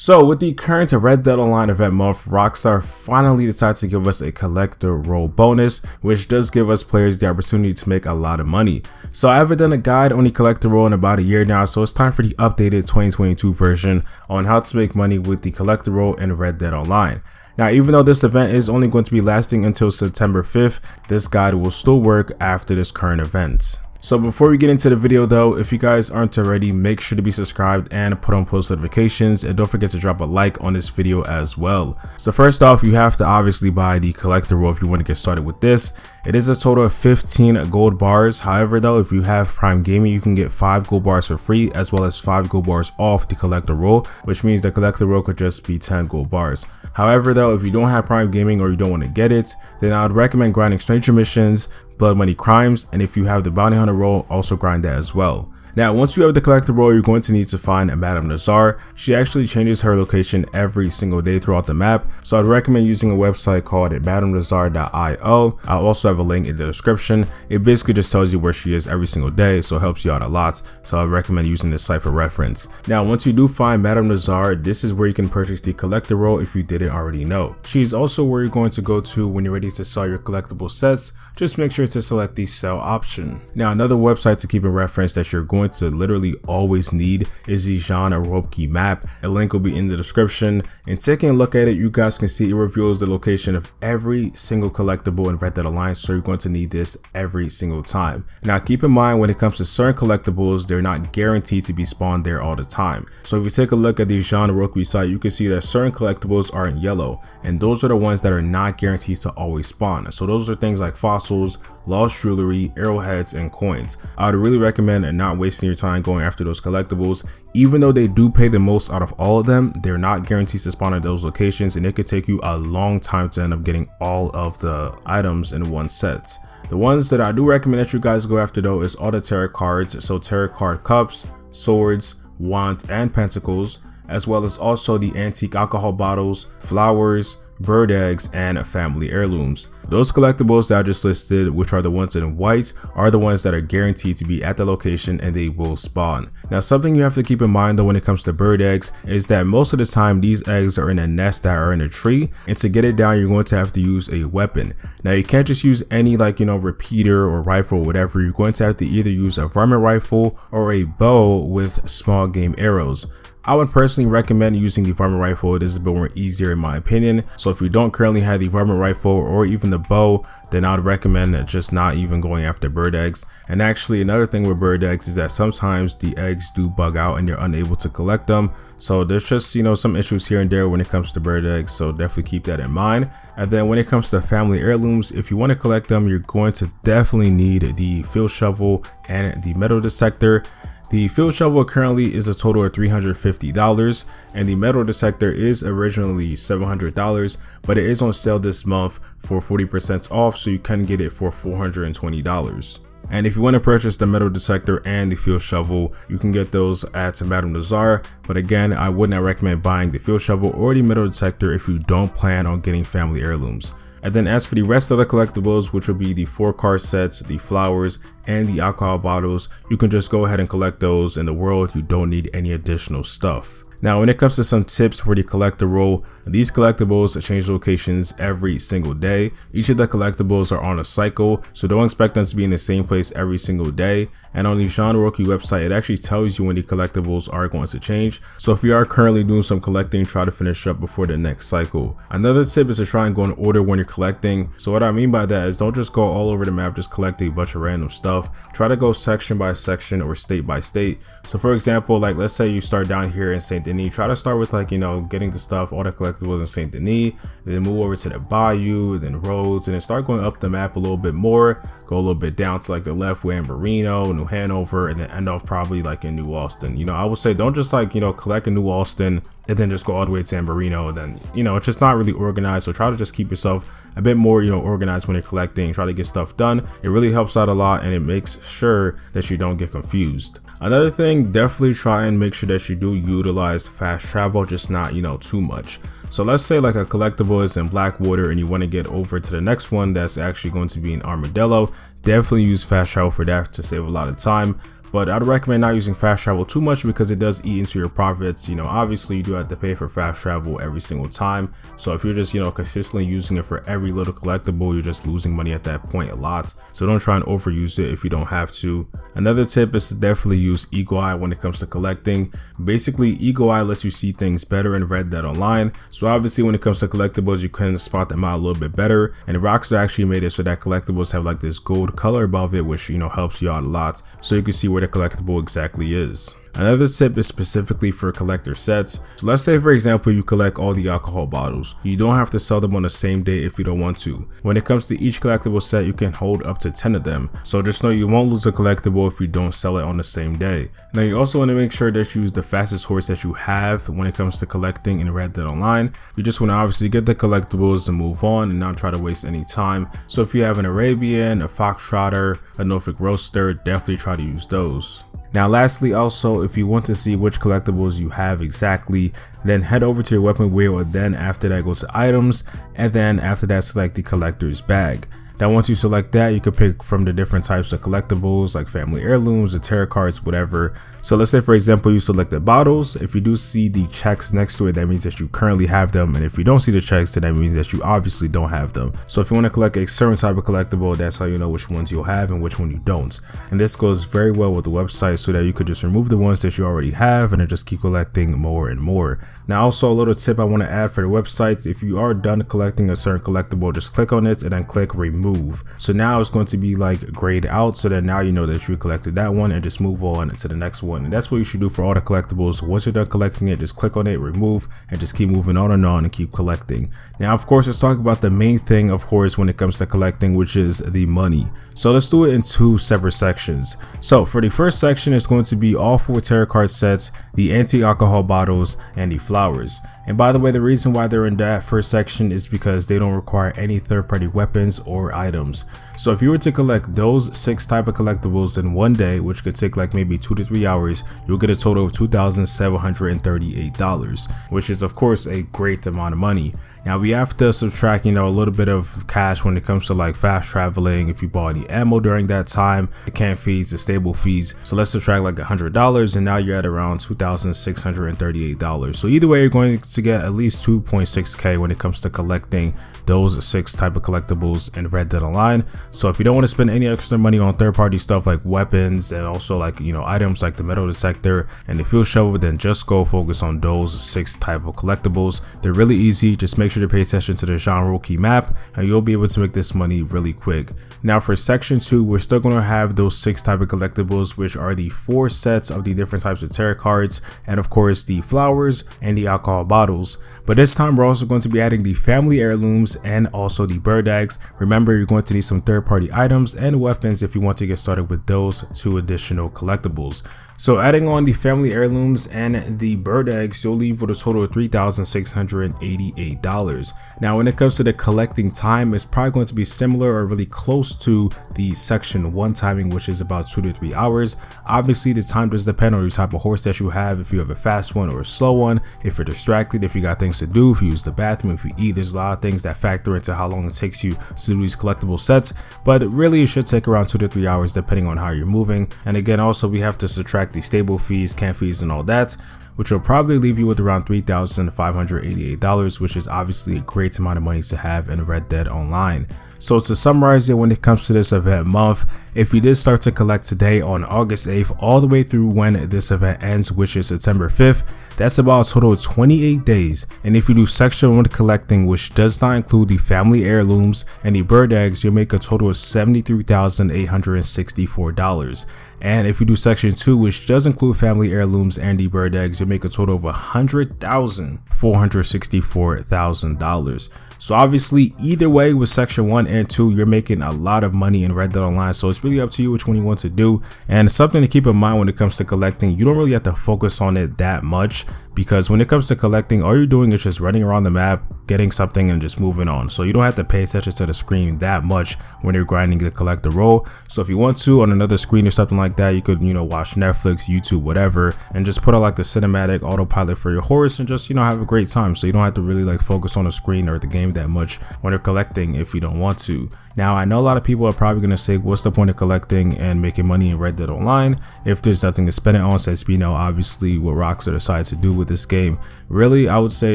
So with the current Red Dead Online event month, Rockstar finally decided to give us a collector role bonus, which does give us players the opportunity to make a lot of money. So I haven't done a guide on the collector role in about a year now, so it's time for the updated 2022 version on how to make money with the collector role in Red Dead Online. Now, even though this event is only going to be lasting until September 5th, this guide will still work after this current event. So before we get into the video though, if you guys aren't already, make sure to be subscribed and put on post notifications, and don't forget to drop a like on this video as well. So first off, you have to obviously buy the collector role if you want to get started with this. It is a total of 15 gold bars. However though, if you have Prime Gaming, you can get 5 gold bars for free as well as 5 gold bars off the collector role, which means the collector role could just be 10 gold bars. However though, if you don't have Prime Gaming or you don't want to get it, then I would recommend grinding Stranger Missions, Blood Money Crimes, and if you have the Bounty Hunter role, also grind that as well. Now, once you have the collector role, you're going to need to find Madame Nazar. She actually changes her location every single day throughout the map, so I'd recommend using a website called madamenazar.io. I'll also have a link in the description. It basically just tells you where she is every single day, so it helps you out a lot, so I'd recommend using this site for reference. Now, once you do find Madame Nazar, this is where you can purchase the collector role if you didn't already know. She's also where you're going to go to when you're ready to sell your collectible sets. Just make sure to select the sell option. Now, another website to keep in reference that you're going to literally always need is the Jean Robke map. A link will be in the description, and taking a look at it, you guys can see it reveals the location of every single collectible in Red Dead Online, so you're going to need this every single time. Now keep in mind, when it comes to certain collectibles, they're not guaranteed to be spawned there all the time. So if you take a look at the Jean Robke site, you can see that certain collectibles are in yellow, and those are the ones that are not guaranteed to always spawn. So those are things like fossils, lost jewelry, arrowheads, and coins. I would really recommend not wasting your time going after those collectibles. Even though they do pay the most out of all of them, they're not guaranteed to spawn at those locations, and it could take you a long time to end up getting all of the items in one set. The ones that I do recommend that you guys go after though is all the tarot cards, so tarot card cups, swords, wands, and pentacles, as well as also the antique alcohol bottles, flowers, bird eggs, and family heirlooms. Those collectibles that I just listed, which are the ones in white, are the ones that are guaranteed to be at the location and they will spawn. Now, something you have to keep in mind though when it comes to bird eggs is that most of the time these eggs are in a nest that are in a tree, and to get it down you're going to have to use a weapon. Now you can't just use any repeater or rifle or whatever. You're going to have to either use a varmint rifle or a bow with small game arrows. I would personally recommend using the varmint rifle. This is a bit more easier in my opinion. So if you don't currently have the varmint rifle or even the bow, then I would recommend just not even going after bird eggs. And actually, another thing with bird eggs is that sometimes the eggs do bug out and you're unable to collect them. So there's just some issues here and there when it comes to bird eggs, so definitely keep that in mind. And then when it comes to family heirlooms, if you want to collect them, you're going to definitely need the field shovel and the metal detector. The field shovel currently is a total of $350, and the metal detector is originally $700, but it is on sale this month for 40% off, so you can get it for $420. And if you want to purchase the metal detector and the field shovel, you can get those at Madame Nazar. But again, I would not recommend buying the field shovel or the metal detector if you don't plan on getting family heirlooms. And then as for the rest of the collectibles, which will be the 4 card sets, the flowers, and the alcohol bottles, you can just go ahead and collect those in the world. You don't need any additional stuff. Now, when it comes to some tips for the collector role, these collectibles change locations every single day. Each of the collectibles are on a cycle, so don't expect them to be in the same place every single day. And on the Jean Robke website, it actually tells you when the collectibles are going to change. So if you are currently doing some collecting, try to finish up before the next cycle. Another tip is to try and go in order when you're collecting. So what I mean by that is don't just go all over the map, just collect a bunch of random stuff. Try to go section by section or state by state. So for example, let's say you start down here in Saint Denis, try to start with getting the stuff, all the collectibles in Saint Denis, and then move over to the bayou, then roads, and then start going up the map a little bit more, go a little bit down to the left way in Marino, New Hanover, and then end off probably in New Austin. I would say don't just collect in New Austin and then just go all the way to San Marino. Then it's just not really organized. So try to just keep yourself a bit more organized when you're collecting. Try to get stuff done. It really helps out a lot, and it makes sure that you don't get confused. Another thing, definitely try and make sure that you do utilize fast travel, just not too much. So let's say a collectible is in Blackwater and you want to get over to the next one that's actually going to be in Armadillo. Definitely use fast travel for that to save a lot of time. but I'd recommend not using fast travel too much because it does eat into your profits. You know, obviously you do have to pay for fast travel every single time. So if you're just, you know, consistently using it for every little collectible, you're just losing money at that point a lot. So don't try and overuse it if you don't have to. Another tip is to definitely use Eagle Eye when it comes to collecting. Basically, Eagle Eye lets you see things better in Red Dead Online. So obviously when it comes to collectibles, you can spot them out a little bit better. And Rockstar actually made it so that collectibles have like this gold color above it, which, you know, helps you out a lot. So you can see where the collectible exactly is. Another tip is specifically for collector sets. So let's say, for example, you collect all the alcohol bottles. You don't have to sell them on the same day if you don't want to. When it comes to each collectible set, you can hold up to 10 of them. So just know you won't lose a collectible if you don't sell it on the same day. Now you also want to make sure that you use the fastest horse that you have when it comes to collecting in Red Dead Online. You just want to obviously get the collectibles and move on and not try to waste any time. So if you have an Arabian, a Foxtrotter, a Norfolk Roadster, definitely try to use those. Now lastly, also, if you want to see which collectibles you have exactly, then head over to your weapon wheel, and then after that go to items, and then after that select the collector's bag. Now once you select that, you can pick from the different types of collectibles like family heirlooms, the tarot cards, whatever. So let's say, for example, you selected bottles. If you do see the checks next to it, that means that you currently have them, and if you don't see the checks, then that means that you obviously don't have them. So if you want to collect a certain type of collectible, that's how you know which ones you'll have and which one you don't. And this goes very well with the website, so that you could just remove the ones that you already have and then just keep collecting more and more. Now also, a little tip I want to add for the website: if you are done collecting a certain collectible, just click on it and then click remove. So now it's going to be like grayed out, so that now you know that you collected that one, and just move on to the next one. And that's what you should do for all the collectibles. Once you're done collecting it, just click on it, remove, and just keep moving on and keep collecting. Now of course, let's talk about the main thing, of course, when it comes to collecting, which is the money. So let's do it in two separate sections. So for the first section, it's going to be all 4 tarot card sets, the anti-alcohol bottles, and the flowers. And by the way, the reason why they're in that first section is because they don't require any third-party weapons or items. So if you were to collect those 6 type of collectibles in one day, which could take like maybe 2 to 3 hours, you'll get a total of $2,738, which is of course a great amount of money. Now we have to subtract, you know, a little bit of cash when it comes to like fast traveling, if you bought any ammo during that time, the camp fees, the stable fees. So let's subtract like $100, and now you're at around $2,638. So either way, you're going to get at least 2.6K when it comes to collecting those 6 type of collectibles in Red Dead Online. So if you don't want to spend any extra money on third-party stuff like weapons and also like, you know, items like the metal detector and the fuel shovel, then just go focus on those 6 type of collectibles. They're really easy. Just make sure to pay attention to the genre key map, and you'll be able to make this money really quick. Now for section 2, we're still going to have those 6 type of collectibles, which are the 4 sets of the different types of tarot cards, and of course the flowers and the alcohol bottles. But this time we're also going to be adding the family heirlooms and also the bird eggs. Remember, you're going to need some third-party items and weapons if you want to get started with those 2 additional collectibles. So adding on the family heirlooms and the bird eggs, you'll leave with a total of $3,688. Now when it comes to the collecting time, it's probably going to be similar or really close to the section 1 timing, which is about 2 to 3 hours. Obviously the time does depend on the type of horse that you have, if you have a fast one or a slow one, if you're distracted, if you got things to do, if you use the bathroom, if you eat. There's a lot of things that factor into how long it takes you to do these collectible sets, but really it should take around 2 to 3 hours depending on how you're moving. And again, also we have to subtract the stable fees, camp fees, and all that, which will probably leave you with around $3,588, which is obviously a great amount of money to have in Red Dead Online. So to summarize it, when it comes to this event month, if you did start to collect today on August 8th all the way through when this event ends, which is September 5th, that's about a total of 28 days. And if you do section 1 collecting, which does not include the family heirlooms and the bird eggs, you'll make a total of $73,864. And if you do section 2, which does include family heirlooms and the bird eggs, you'll make a total of $100,464,000. So obviously either way, with section 1 and 2, you're making a lot of money in Red Dead Online. So it's really up to you which one you want to do. And something to keep in mind when it comes to collecting, you don't really have to focus on it that much, because when it comes to collecting, all you're doing is just running around the map, getting something and just moving on. So you don't have to pay attention to the screen that much when you're grinding the collector role. So if you want to, on another screen or something like that, you could, you know, watch Netflix, YouTube, whatever, and just put on like the cinematic autopilot for your horse and just, you know, have a great time. So you don't have to really like focus on the screen or the game that much when you're collecting if you don't want to. Now, I know a lot of people are probably going to say, what's the point of collecting and making money in Red Dead Online if there's nothing to spend it on, since we know obviously what Rockstar decided to do with this game. Really, I would say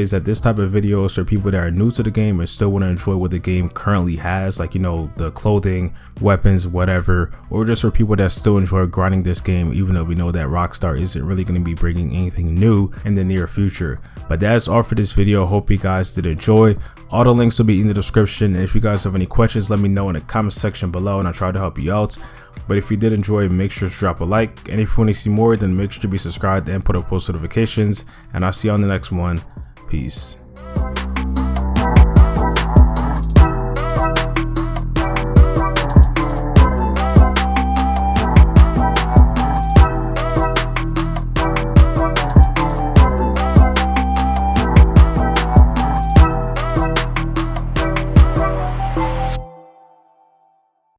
is that this type of video is for people that are new to the game and still want to enjoy what the game currently has, like, you know, the clothing, weapons, whatever, or just for people that still enjoy grinding this game, even though we know that Rockstar isn't really going to be bringing anything new in the near future. But that's all for this video. Hope you guys did enjoy. All the links will be in the description, and if you guys have any questions, let me know in the comment section below and I'll try to help you out. But if you did enjoy, make sure to drop a like, and if you want to see more, then make sure to be subscribed and put up post notifications, and I'll see you on the next one. Peace.